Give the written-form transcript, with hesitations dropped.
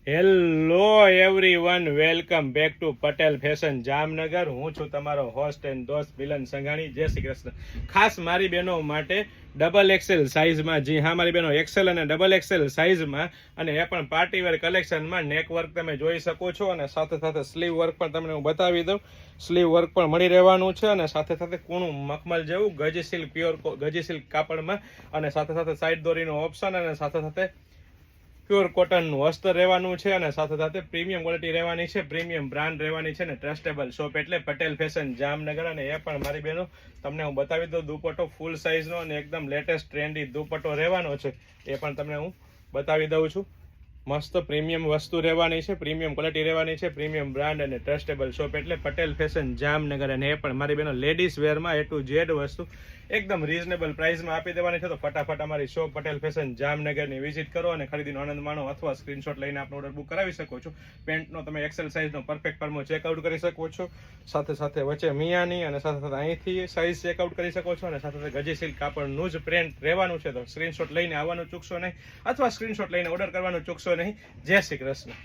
Hello everyone, welcome back to Patel fashion Jamnagar. હું છું તમારો હોસ્ટ એન્ડ દોસ્ત મિલન સંઘાણી. જય શ્રી કૃષ્ણ. ખાસ મારી બહેનો માટે ડબલ એક્સેલ સાઇઝમાં, જી હા મારી બહેનો, એક્સેલ અને ડબલ એક્સેલ સાઇઝમાં, અને એ પણ પાર્ટીવેર કલેક્શનમાં નેક વર્ક તમે જોઈ શકો છો, અને સાથે સાથે સ્લીવ વર્ક પણ તમને હું બતાવી દઉં. સ્લીવ વર્ક પણ મળી રહેવાનું છે, અને સાથે સાથે કૂણું મખમલ જેવું ગજી સિલ્ક, પ્યોર ગજી સિલ્ક કાપડમાં, અને સાથે સાથે સાઈડ દોરીનો ઓપ્શન, અને સાથે સાથે પ્યોર કોટનનું અસ્તર રહેવાનું છે, અને સાથે સાથે પ્રીમિયમ ક્વોલિટી રહેવાની છે, પ્રીમિયમ બ્રાન્ડ રહેવાની છે, ને ટ્રસ્ટેબલ શોપ એટલે પટેલ ફેશન જામનગર. અને એ પણ મારી બહેનો તમને હું બતાવી દઉં, દુપટ્ટો ફૂલ સાઇઝનો અને એકદમ લેટેસ્ટ ટ્રેન્ડી દુપટ્ટો રહેવાનો છે, એ પણ તમને હું બતાવી દઉં છું. મસ્ત પ્રીમિયમ વસ્તુ રહેવાની છે, પ્રીમિયમ ક્વોલિટી રહેવાની છે, પ્રીમિયમ બ્રાન્ડ અને ટ્રસ્ટેબલ શોપ એટલે પટેલ ફેશન જામનગર. અને એ પણ મારી બહેનો લેડીઝ વેરમાં A to Z વસ્તુ એકદમ રીઝનેબલ પ્રાઇસમાં આપી દેવાની છે. તો ફટાફટ અમારી શોપ પટેલ ફેશન જામનગરની વિઝિટ કરો અને ખરીદીનો આનંદ માણો, અથવા સ્ક્રીનશોટ લઈને આપણો ઓર્ડર બુક કરાવી શકો છો. પેન્ટનો તમે એક્સેલ સાઇઝનો પરફેક્ટ ફોર્મો ચેકઆઉટ કરી શકો છો, સાથે સાથે વચ્ચે મિયાની, અને સાથે સાથે અહીંથી સાઇઝ ચેકઆઉટ કરી શકો છો, અને સાથે સાથે ગજી સિલ્ક કાપડનું જ પ્રિન્ટ રહેવાનું છે. તો સ્ક્રીનશોટ લઈને આવવાનું ચૂકશો નહીં, અથવા સ્ક્રીનશોટ લઈને ઓર્ડર કરવાનું ચૂકશો નહીં. જય શ્રી કૃષ્ણ.